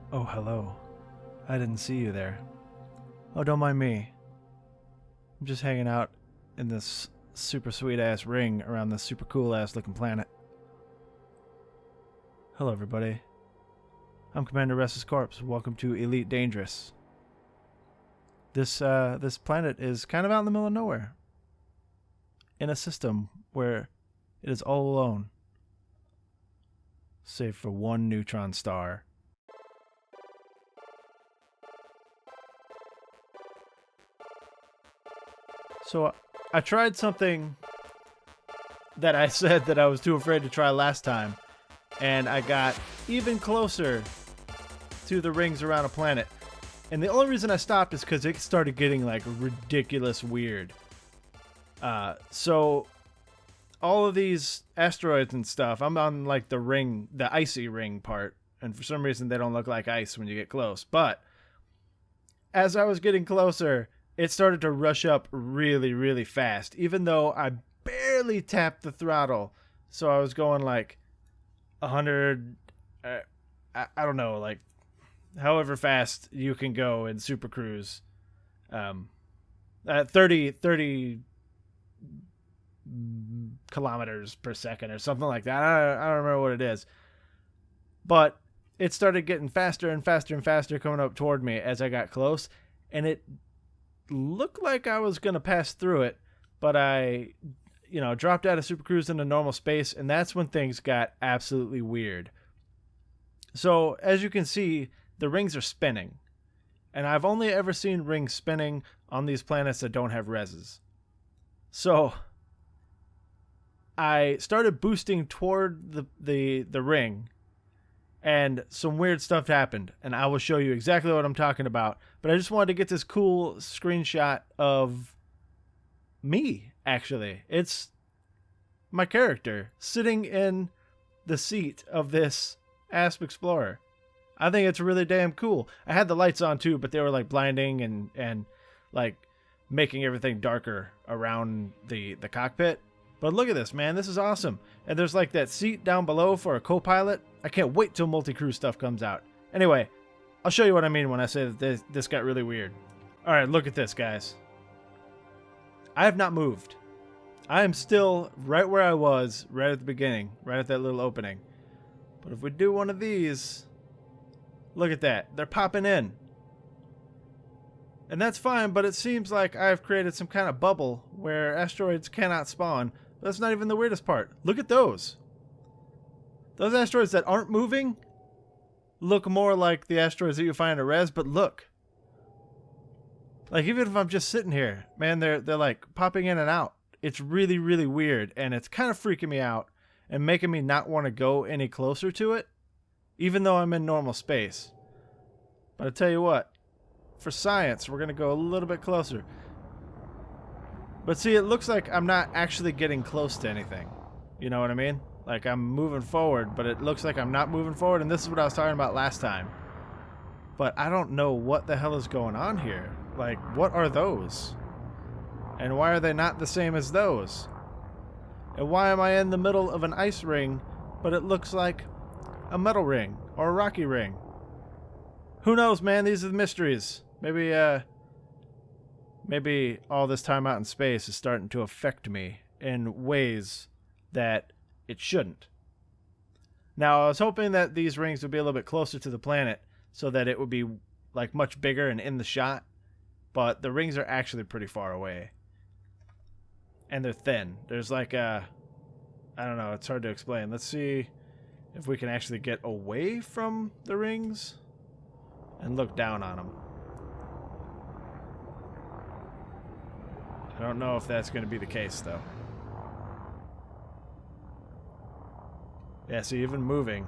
Oh, hello. I didn't see you there. Oh, don't mind me. I'm just hanging out in this super sweet ass ring around this super cool ass looking planet. Hello, everybody. I'm Commander RestlessCorpse. Welcome to Elite Dangerous. This planet is kind of out in the middle of nowhere, in a system where it is all alone, save for one neutron star. So I tried something that I said that I was too afraid to try last time, and I got even closer to the rings around a planet. And the only reason I stopped is because it started getting like ridiculous weird. So all of these asteroids and stuff, I'm on like the ring, the icy ring part, and for some reason they don't look like ice when you get close. But as I was getting closer, it started to rush up really, really fast, even though I barely tapped the throttle. So I was going like 100, I don't know, like however fast you can go in Super Cruise. 30 kilometers per second or something like that. I don't remember what it is. But it started getting faster and faster and faster coming up toward me as I got close. And it looked like I was going to pass through it. But I, dropped out of Super Cruise into normal space. And that's when things got absolutely weird. So as you can see, the rings are spinning. And I've only ever seen rings spinning on these planets that don't have reses. So I started boosting toward the ring, and some weird stuff happened, and I will show you exactly what I'm talking about. But I just wanted to get this cool screenshot of me, actually. It's my character sitting in the seat of this Asp Explorer. I think it's really damn cool. I had the lights on too, but they were like blinding and like making everything darker around the cockpit. But look at this, man. This is awesome. And there's like that seat down below for a co-pilot. I can't wait till multi-crew stuff comes out. Anyway, I'll show you what I mean when I say that this got really weird. All right, look at this, guys. I have not moved. I am still right where I was right at the beginning, right at that little opening. But if we do one of these, look at that. They're popping in. And that's fine, but it seems like I've created some kind of bubble where asteroids cannot spawn. But that's not even the weirdest part. Look at those. Those asteroids that aren't moving look more like the asteroids that you find at Res, but look. Like, even if I'm just sitting here, man, they're like popping in and out. It's really, really weird, and it's kind of freaking me out and making me not want to go any closer to it, even though I'm in normal space. But I tell you what, for science, we're going to go a little bit closer. But see, it looks like I'm not actually getting close to anything. You know what I mean? Like, I'm moving forward, but it looks like I'm not moving forward, and this is what I was talking about last time. But I don't know what the hell is going on here. Like, what are those? And why are they not the same as those? And why am I in the middle of an ice ring, but it looks like a metal ring or a rocky ring? Who knows, man? These are the mysteries. Maybe all this time out in space is starting to affect me in ways that it shouldn't. Now, I was hoping that these rings would be a little bit closer to the planet so that it would be like much bigger and in the shot, but the rings are actually pretty far away. And they're thin. There's like I don't know, it's hard to explain. Let's see if we can actually get away from the rings and look down on them. I don't know if that's going to be the case, though. Yeah, see, even moving.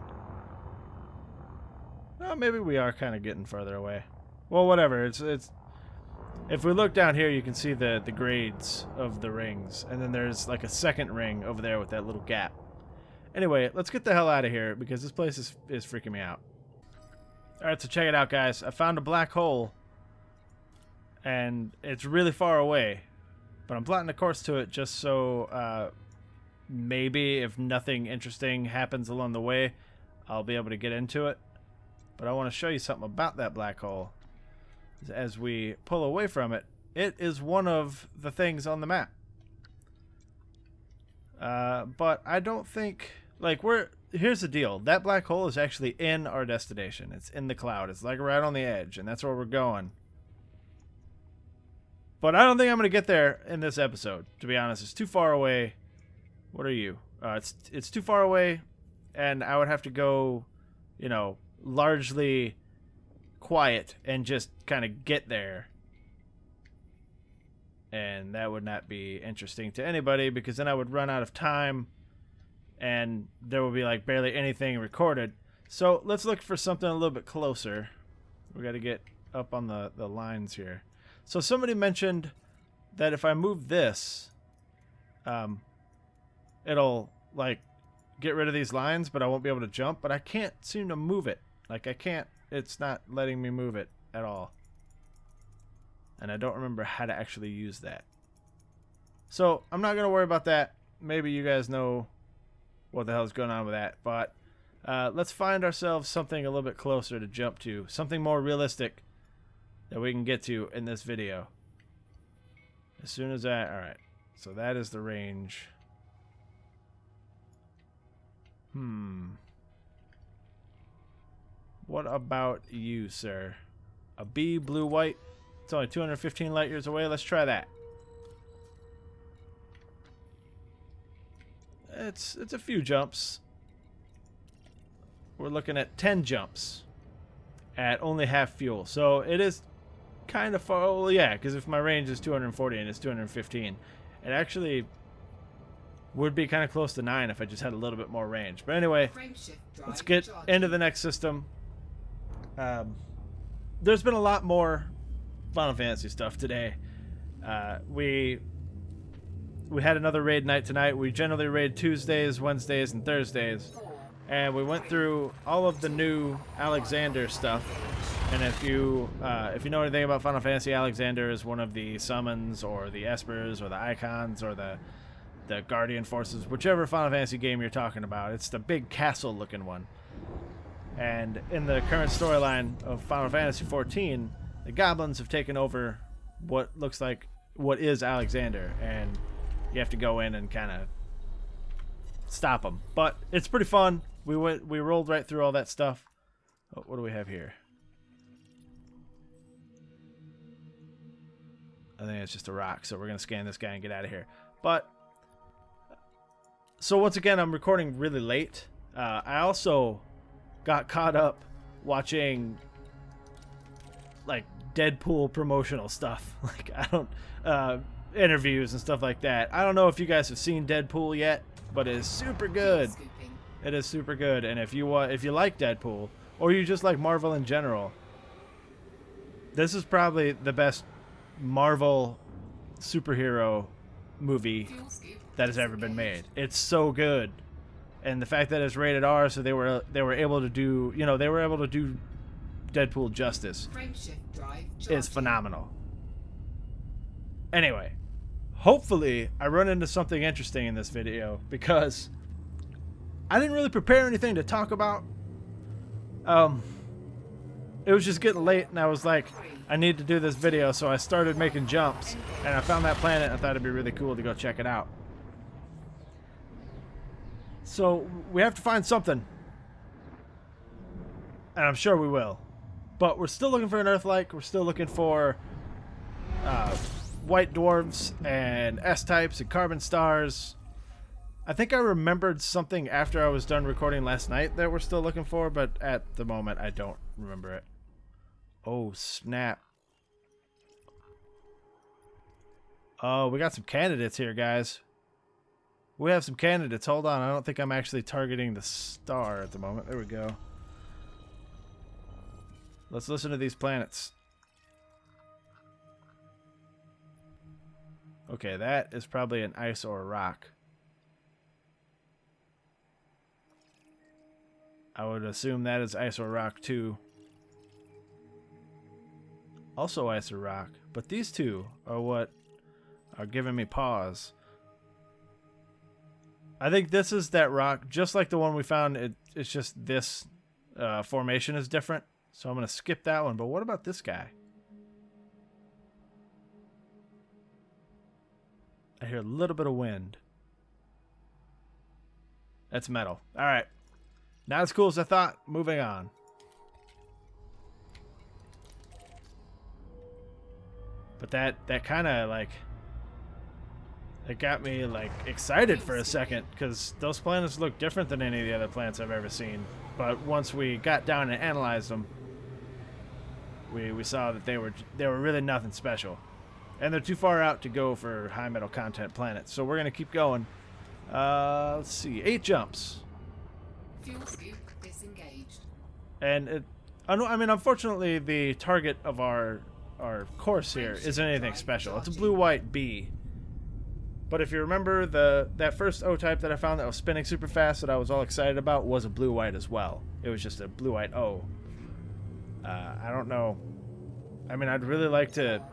Well, maybe we are kind of getting further away. Well, whatever. It's. If we look down here, you can see the grades of the rings. And then there's like a second ring over there with that little gap. Anyway, let's get the hell out of here because this place is freaking me out. Alright, so check it out, guys. I found a black hole. And it's really far away. But I'm plotting a course to it just so maybe if nothing interesting happens along the way, I'll be able to get into it. but I want to show you something about that black hole. As we pull away from it, it is one of the things on the map. But I don't think, like, here's the deal. That black hole is actually in our destination. It's in the cloud. It's like right on the edge, and that's where we're going. But I don't think I'm going to get there in this episode, to be honest. It's too far away. What are you? It's too far away, and I would have to go, you know, largely quiet and just kind of get there. And that would not be interesting to anybody, because then I would run out of time and there would be like barely anything recorded. So let's look for something a little bit closer. We got to get up on the lines here. So somebody mentioned that if I move this, it'll like get rid of these lines, but I won't be able to jump. But I can't seem to move it. Like I can't, it's not letting me move it at all. And I don't remember how to actually use that. So I'm not going to worry about that. Maybe you guys know what the hell is going on with that. But let's find ourselves something a little bit closer to jump to. Something more realistic that we can get to in this video. As soon as I... Alright. So that is the range. What about you, sir? A B, blue, white. It's only 215 light years away. Let's try that. It's a few jumps. We're looking at 10 jumps at only half fuel. So it is kind of far. Well, yeah, because if my range is 240 and it's 215, it actually would be kind of close to 9 if I just had a little bit more range. But anyway, let's get into the next system. There's been a lot more Final Fantasy stuff today. We had another raid night tonight. We generally raid Tuesdays, Wednesdays, and Thursdays. And we went through all of the new Alexander stuff. And if you know anything about Final Fantasy, Alexander is one of the summons or the espers or the icons or the guardian forces, whichever Final Fantasy game you're talking about. It's the big castle looking one. And in the current storyline of Final Fantasy 14, the goblins have taken over what looks like what is Alexander, and you have to go in and kind of stop them. But it's pretty fun. We rolled right through all that stuff. Oh, what do we have here? I think it's just a rock, so we're gonna scan this guy and get out of here. But so once again, I'm recording really late. I also got caught up watching like Deadpool promotional stuff. Like I don't interviews and stuff like that. I don't know if you guys have seen Deadpool yet, but it is super good. It is super good. And if you like Deadpool or you just like Marvel in general, this is probably the best Marvel superhero movie that has ever been made. It's so good. And the fact that it's rated R, so they were able to do, they were able to do Deadpool justice, is phenomenal. Anyway, hopefully I run into something interesting in this video, because I didn't really prepare anything to talk about. It was just getting late, and I was like, I need to do this video, so I started making jumps, and I found that planet, and I thought it'd be really cool to go check it out. So we have to find something, and I'm sure we will. But we're still looking for an Earth-like. We're still looking for white dwarves and S-types and carbon stars. I think I remembered something after I was done recording last night that we're still looking for, but at the moment I don't remember it. Oh, snap. Oh, we got some candidates here, guys. We have some candidates. Hold on. I don't think I'm actually targeting the star at the moment. There we go. Let's listen to these planets. Okay, that is probably an ice or a rock. I would assume that is ice or rock too. Also ice or rock. But these two are what are giving me pause. I think this is that rock, just like the one we found. It's just this formation is different. So I'm going to skip that one. But what about this guy? I hear a little bit of wind. That's metal. All right. Not as cool as I thought. Moving on. But that kind of like... It got me like excited for a second because those planets look different than any of the other planets I've ever seen. But once we got down and analyzed them, we saw that they were really nothing special, and they're too far out to go for high metal content planets. So we're gonna keep going. Let's see, 8 jumps. Fuel scoop disengaged. And I mean, unfortunately, the target of our course here isn't anything special. It's a blue-white B. But if you remember, that first O-type that I found that was spinning super fast that I was all excited about was a blue-white as well. It was just a blue-white O. I don't know. I mean, I'd really like to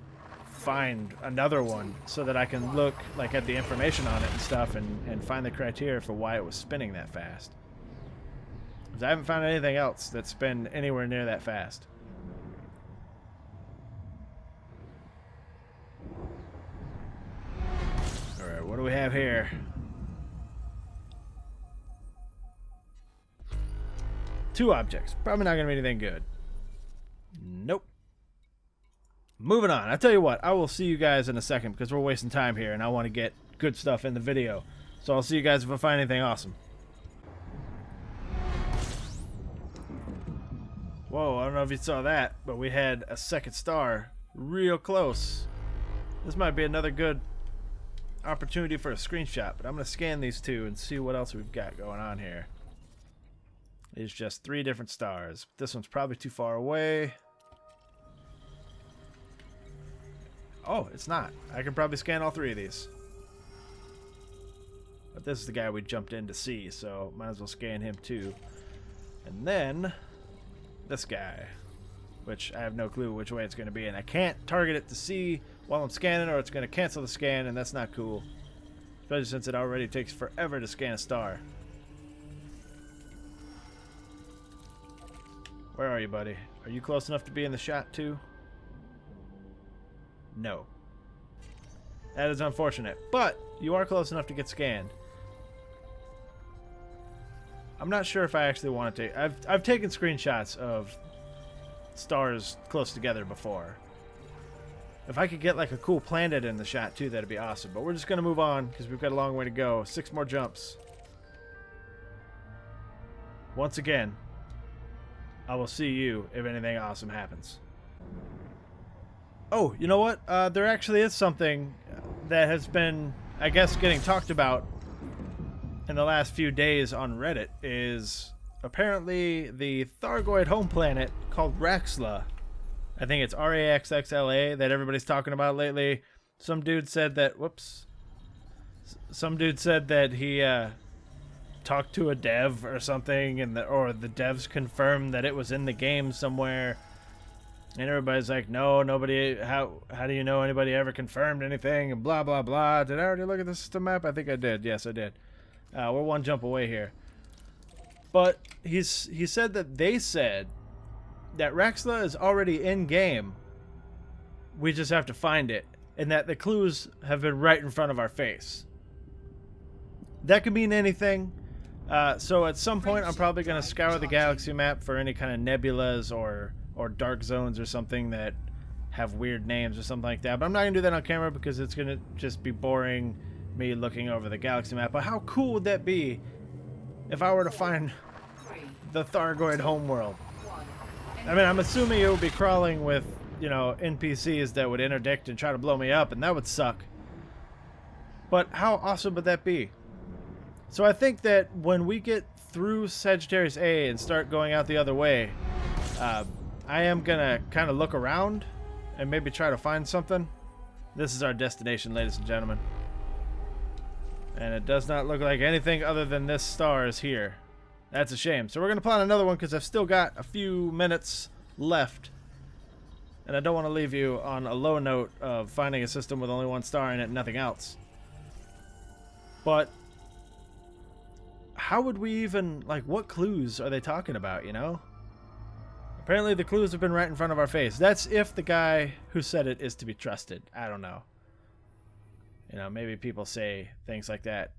find another one so that I can look like at the information on it and stuff and find the criteria for why it was spinning that fast. Because I haven't found anything else that's spin anywhere near that fast. What do we have here? 2 objects. Probably not going to be anything good. Nope. Moving on. I tell you what, I will see you guys in a second because we're wasting time here and I want to get good stuff in the video. So I'll see you guys if I find anything awesome. Whoa, I don't know if you saw that, but we had a second star real close. This might be another good opportunity for a screenshot, but I'm going to scan these 2 and see what else we've got going on here. It's just 3 different stars. This one's probably too far away. Oh, it's not. I can probably scan all 3 of these. But this is the guy we jumped in to see, so might as well scan him too. And then this guy, which I have no clue which way it's going to be, and I can't target it to see while I'm scanning or it's going to cancel the scan, and that's not cool. Especially since it already takes forever to scan a star. Where are you, buddy? Are you close enough to be in the shot too? No. That is unfortunate, but you are close enough to get scanned. I'm not sure if I actually want to take... I've taken screenshots of stars close together before. If I could get like a cool planet in the shot too, that'd be awesome. But we're just going to move on because we've got a long way to go. 6 more jumps. Once again, I will see you if anything awesome happens. Oh, you know what? There actually is something that has been, I guess, getting talked about in the last few days on Reddit. Is apparently the Thargoid home planet called Raxxla. I think it's RAXXLA that everybody's talking about lately. Some dude said that, whoops. Some dude said that he talked to a dev or something, and or the devs confirmed that it was in the game somewhere. And everybody's like, no, nobody, how do you know anybody ever confirmed anything? And blah, blah, blah. Did I already look at the system map? I think I did. Yes, I did. We're 1 jump away here. But he said that they said that Raxxla is already in-game. We just have to find it. And that the clues have been right in front of our face. That could mean anything. So at some point, I'm probably going to scour the galaxy map for any kind of nebulas or dark zones or something that have weird names or something like that. But I'm not going to do that on camera because it's going to just be boring me looking over the galaxy map. But how cool would that be if I were to find the Thargoid homeworld? I mean, I'm assuming it would be crawling with, you know, NPCs that would interdict and try to blow me up, and that would suck. But how awesome would that be? So I think that when we get through Sagittarius A and start going out the other way, I am going to kind of look around and maybe try to find something. This is our destination, ladies and gentlemen. And it does not look like anything other than this star is here. That's a shame. So we're going to plan another one because I've still got a few minutes left. And I don't want to leave you on a low note of finding a system with only 1 star in it and nothing else. But how would we even, like, what clues are they talking about, you know? Apparently the clues have been right in front of our face. That's if the guy who said it is to be trusted. I don't know. You know, maybe people say things like that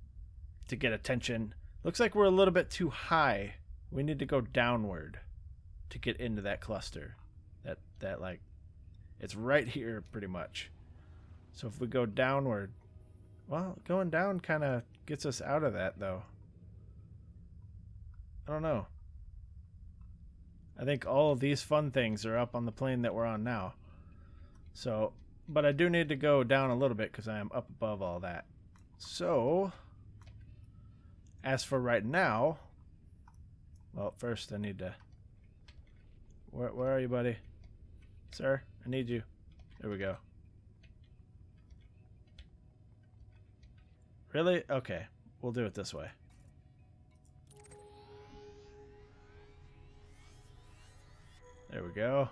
to get attention. Looks like we're a little bit too high. We need to go downward to get into that cluster. That like, it's right here pretty much. So if we go downward, well, going down kind of gets us out of that though. I don't know. I think all of these fun things are up on the plane that we're on now. So, but I do need to go down a little bit because I am up above all that. So, as for right now, well, first I need to... Where are you, buddy? Sir, I need you. There we go. Really? Okay. We'll do it this way. There we go.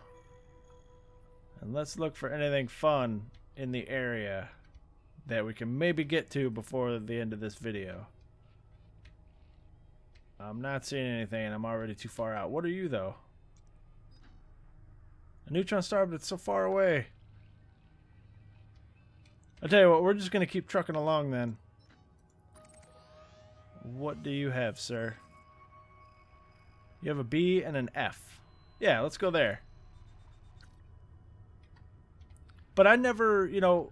And let's look for anything fun in the area that we can maybe get to before the end of this video. I'm not seeing anything and I'm already too far out. What are you, though? A neutron star, but it's so far away. I'll tell you what, we're just going to keep trucking along then. What do you have, sir? You have a B and an F. Yeah, let's go there. But I never, you know,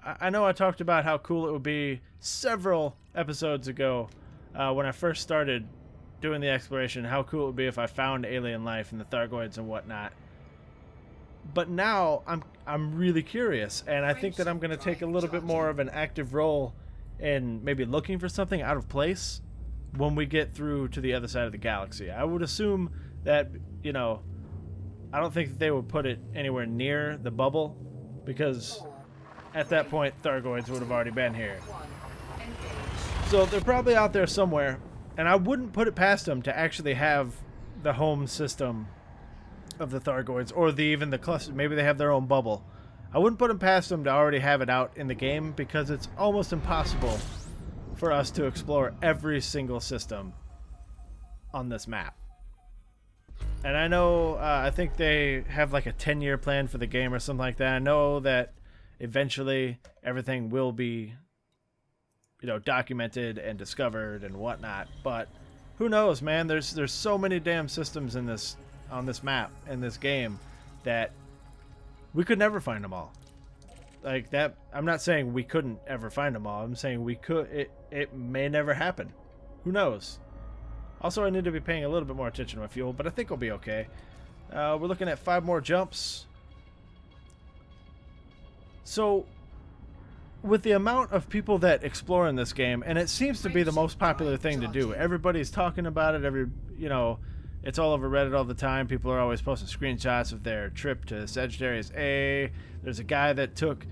I know I talked about how cool it would be several episodes ago when I first started doing the exploration, how cool it would be if I found alien life and the Thargoids and whatnot. But now I'm really curious, and I think that I'm going to take a little bit more of an active role in maybe looking for something out of place when we get through to the other side of the galaxy. I would assume that, you know, I don't think that they would put it anywhere near the bubble, because at that point Thargoids would have already been here. So they're probably out there somewhere, and I wouldn't put it past them to actually have the home system of the Thargoids, or even the cluster. Maybe they have their own bubble. I wouldn't put them past them to already have it out in the game, because it's almost impossible for us to explore every single system on this map. And I know, I think they have like a 10-year plan for the game or something like that. I know that eventually everything will be, you know, documented and discovered and whatnot. But who knows, man? There's so many damn systems in this, on this map, in this game, that we could never find them all. Like that, I'm not saying we couldn't ever find them all. I'm saying we could. It may never happen. Who knows? Also, I need to be paying a little bit more attention to my fuel, but I think we'll be okay. We're looking at 5 more jumps. So, with the amount of people that explore in this game, and it seems to be the most popular thing to do. Everybody's talking about it. You know, it's all over Reddit all the time. People are always posting screenshots of their trip to Sagittarius A. There's a guy that took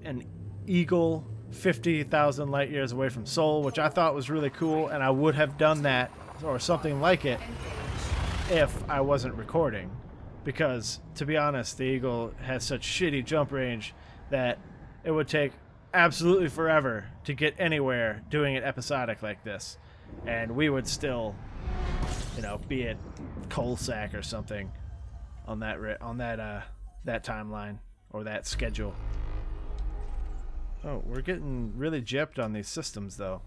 an eagle 50,000 light years away from Sol, which I thought was really cool, and I would have done that or something like it if I wasn't recording, because to be honest, the eagle has such shitty jump range that it would take absolutely forever to get anywhere doing it episodic like this, and we would still, you know, be at coal sack or something on that timeline or that schedule. Oh, we're getting really gypped on these systems though.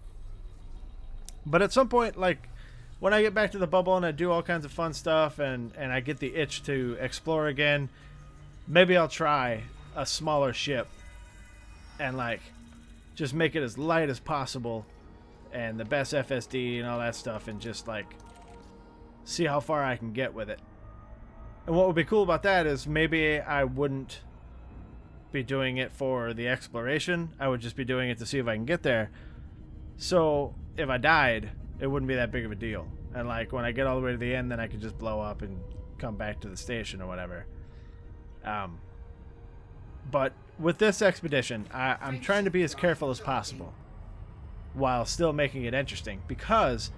But at some point, like when I get back to the bubble and I do all kinds of fun stuff and I get the itch to explore again, maybe I'll try a smaller ship and like just make it as light as possible and the best FSD and all that stuff, and just like see how far I can get with it. And what would be cool about that is maybe I wouldn't be doing it for the exploration. I would just be doing it to see if I can get there. So if I died, it wouldn't be that big of a deal. And like when I get all the way to the end, then I could just blow up and come back to the station or whatever. But with this expedition, I'm trying to be as careful as possible while still making it interesting, because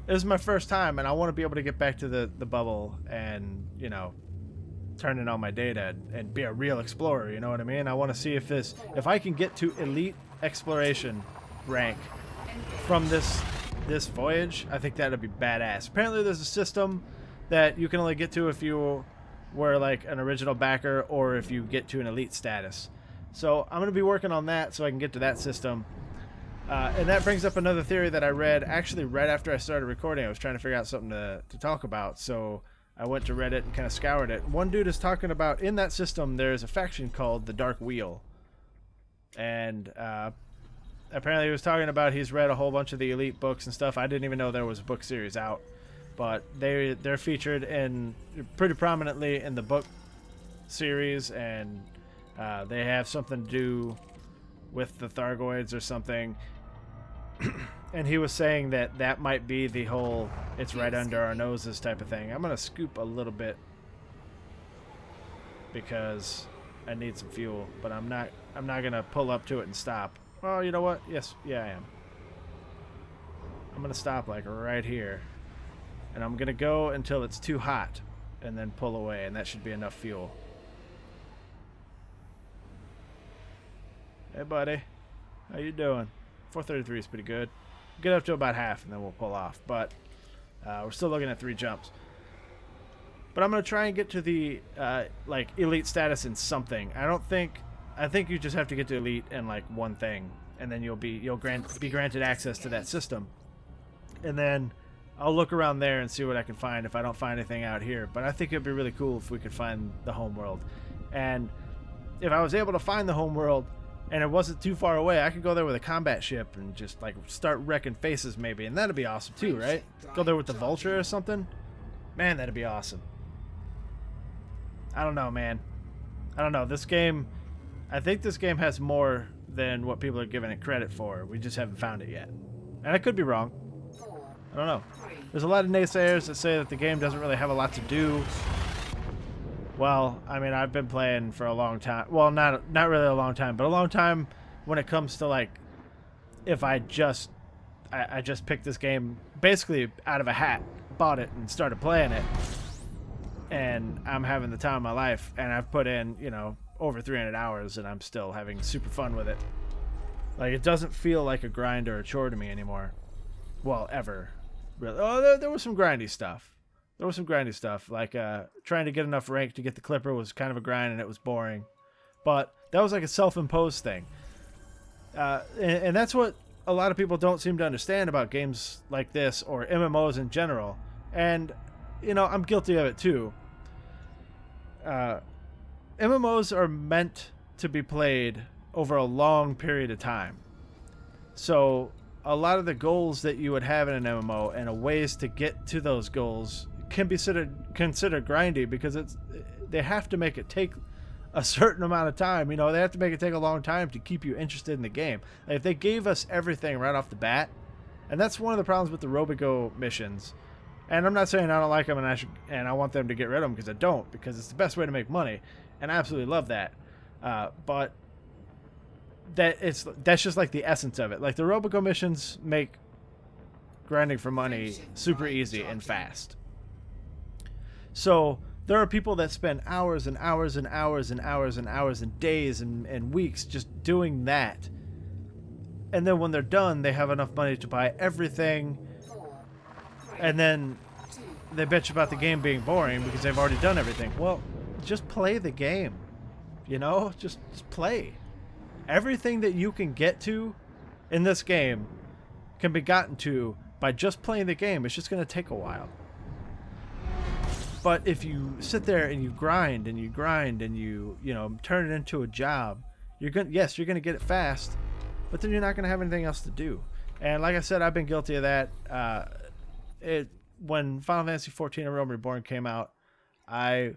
this is my first time and I want to be able to get back to the bubble and, you know, turn in all my data and be a real explorer, you know what I mean? I want to see if I can get to elite exploration rank from this voyage. I think that'd be badass. Apparently there's a system that you can only get to if you were like an original backer or if you get to an elite status. So I'm going to be working on that so I can get to that system. And that brings up another theory that I read actually right after I started recording. I was trying to figure out something to talk about, so I went to Reddit and kind of scoured it. One dude is talking about in that system there's a faction called the Dark Wheel. And apparently he was talking about he's read a whole bunch of the elite books and stuff. I didn't even know there was a book series out. But they're featured in pretty prominently in the book series, and they have something to do with the Thargoids or something. And he was saying that that might be the whole it's right under our noses type of thing. I'm gonna scoop a little bit because I need some fuel, but I'm not gonna pull up to it and stop. Well, you know what? Yes, yeah, I am. I'm gonna stop like right here, and I'm gonna go until it's too hot, and then pull away, and that should be enough fuel. Hey, buddy, how you doing? 433 is pretty good. Get up to about half, and then we'll pull off. But we're still looking at 3 jumps. But I'm gonna try and get to the like elite status in something. I think you just have to get to elite in like one thing, and then you'll be granted access to that system. And then I'll look around there and see what I can find if I don't find anything out here. But I think it'd be really cool if we could find the home world. And if I was able to find the home world and it wasn't too far away, I could go there with a combat ship and just like start wrecking faces maybe, and that'd be awesome too, right? Go there with the Vulture or something. Man, that'd be awesome. I don't know, man. I don't know. This game, I think this game has more than what people are giving it credit for. We just haven't found it yet. And I could be wrong. I don't know. There's a lot of naysayers that say that the game doesn't really have a lot to do. Well, I mean, I've been playing for a long time. Well, not really a long time, but a long time when it comes to like, if I just picked this game basically out of a hat, bought it and started playing it, and I'm having the time of my life, and I've put in, you know, over 300 hours, and I'm still having super fun with it. Like, it doesn't feel like a grind or a chore to me anymore. Well, ever. Really. Oh, there was some grindy stuff. There was some grindy stuff, like trying to get enough rank to get the Clipper was kind of a grind, and it was boring. But that was like a self-imposed thing. And that's what a lot of people don't seem to understand about games like this, or MMOs in general. And, you know, I'm guilty of it too. MMOs are meant to be played over a long period of time. So a lot of the goals that you would have in an MMO and ways to get to those goals can be considered grindy, because they have to make it take a certain amount of time. You know, they have to make it take a long time to keep you interested in the game. Like, if they gave us everything right off the bat, and that's one of the problems with the Robigo missions. And I'm not saying I don't like them and I want them to get rid of them, because I don't, because it's the best way to make money, and I absolutely love that. But that's just like the essence of it. Like, the Robigo missions make grinding for money super easy and fast. So there are people that spend hours and hours and hours and hours and hours and days and weeks just doing that. And then when they're done, they have enough money to buy everything. And then they bitch about the game being boring because they've already done everything. Well, just play the game. You know? Just play. Everything that you can get to in this game can be gotten to by just playing the game. It's just going to take a while. But if you sit there and you grind and you grind and you know, turn it into a job, you're gonna get it fast, but then you're not gonna have anything else to do. And like I said, I've been guilty of that. When Final Fantasy XIV: A Realm Reborn came out, I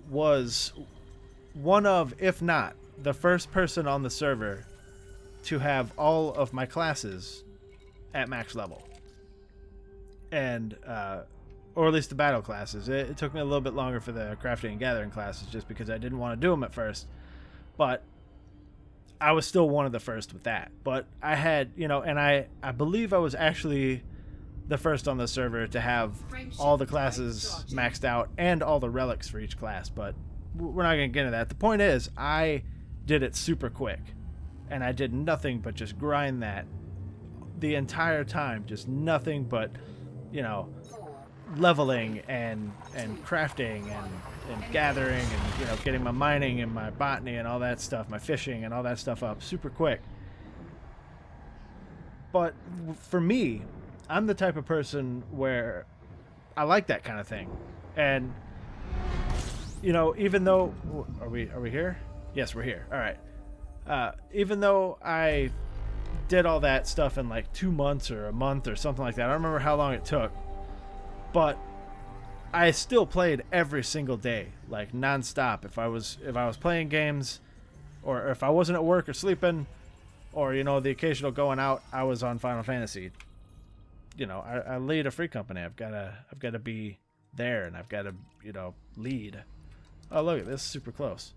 was one of, if not the first person on the server to have all of my classes at max level, and or at least the battle classes. It took me a little bit longer for the crafting and gathering classes, just because I didn't want to do them at first. But I was still one of the first with that. But I had, you know, and I believe I was actually the first on the server to have all the classes maxed out and all the relics for each class. But we're not going to get into that. The point is, I did it super quick. And I did nothing but just grind that the entire time. Just nothing but, you know, leveling and crafting and gathering and, you know, getting my mining and my botany and all that stuff, my fishing and all that stuff up super quick. But for me, I'm the type of person where I like that kind of thing. And, you know, even though, are we here? Yes, we're here. All right. Even though I did all that stuff in like 2 months or a month or something like that, I don't remember how long it took, but I still played every single day, like nonstop. If I was playing games, or if I wasn't at work or sleeping, or, you know, the occasional going out, I was on Final Fantasy. You know, I lead a free company. I've got to be there, and I've got to, you know, lead. Oh, look at this, super close.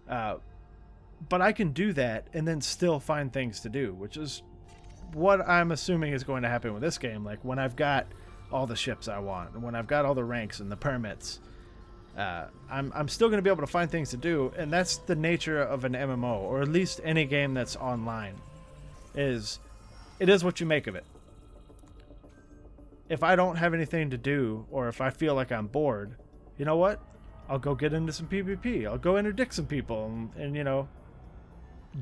But I can do that and then still find things to do, which is what I'm assuming is going to happen with this game. Like, when I've got all the ships I want, and when I've got all the ranks and the permits, I'm still going to be able to find things to do, and that's the nature of an MMO, or at least any game that's online. It is what you make of it. If I don't have anything to do, or if I feel like I'm bored, you know what? I'll go get into some PvP. I'll go interdict some people and you know,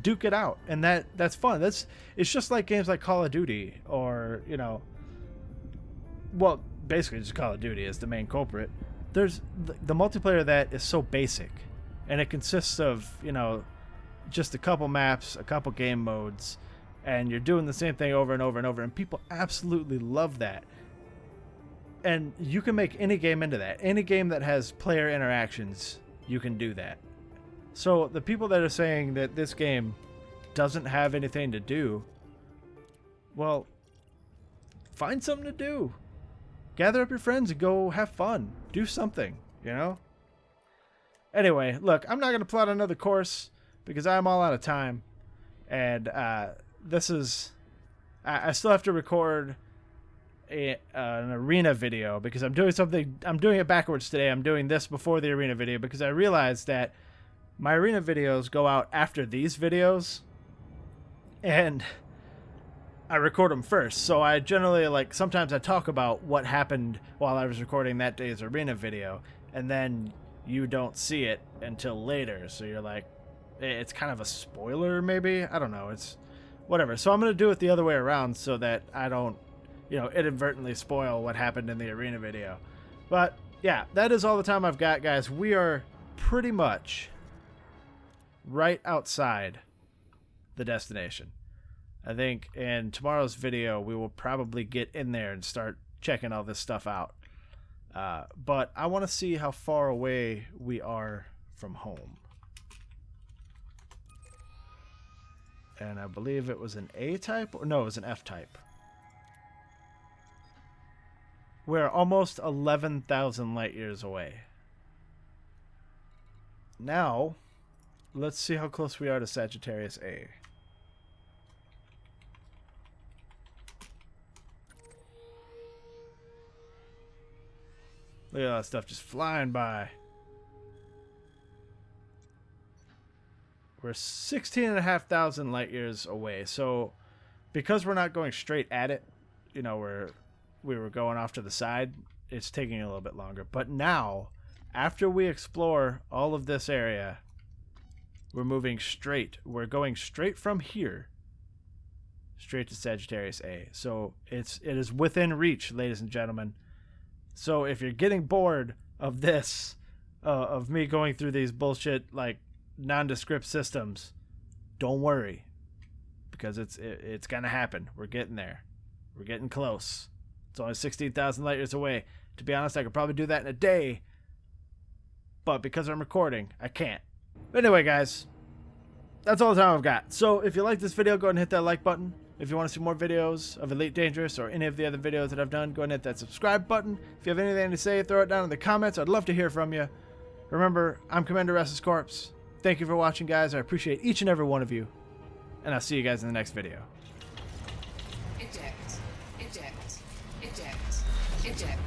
duke it out. And that's fun. It's just like games like Call of Duty, or, you know, well, basically just Call of Duty is the main culprit. There's the multiplayer of that is so basic, and it consists of, you know, just a couple maps, a couple game modes, and you're doing the same thing over and over and over, and people absolutely love that. And you can make any game into that. Any game that has player interactions, you can do that. So the people that are saying that this game doesn't have anything to do, well, find something to do. Gather up your friends and go have fun. Do something, you know? Anyway, look, I'm not going to plot another course because I'm all out of time. And this is... I still have to record an arena video because I'm doing something. I'm doing it backwards today. I'm doing this before the arena video because I realized that my arena videos go out after these videos, and I record them first. So I generally, like, sometimes I talk about what happened while I was recording that day's arena video, and then you don't see it until later. So you're like, it's kind of a spoiler, maybe. I don't know. It's whatever. So I'm gonna do it the other way around so that I don't, you know, inadvertently spoil what happened in the arena video. But yeah, that is all the time I've got, guys. We are pretty much right outside the destination. I think in tomorrow's video we will probably get in there and start checking all this stuff out. But I want to see how far away we are from home. And I believe it was an A type, or no, it was an F type. We're almost 11,000 light years away. Now, let's see how close we are to Sagittarius A. Look at all that stuff just flying by. We're 16,500 light years away. So, because we're not going straight at it, you know, we were going off to the side, it's taking a little bit longer. But now, after we explore all of this area, we're moving straight. We're going straight from here, straight to Sagittarius A. So it is within reach, ladies and gentlemen. So if you're getting bored of this, of me going through these bullshit, like, nondescript systems, don't worry, because it's gonna happen. We're getting there. We're getting close. It's only 16,000 light years away. To be honest, I could probably do that in a day, but because I'm recording, I can't. But anyway, guys, that's all the time I've got. So if you like this video, go ahead and hit that like button. If you want to see more videos of Elite Dangerous or any of the other videos that I've done, go ahead and hit that subscribe button. If you have anything to say, throw it down in the comments. I'd love to hear from you. Remember, I'm Commander RestlessCorpse. Thank you for watching, guys. I appreciate each and every one of you. And I'll see you guys in the next video. Eject. Eject. Eject. Eject.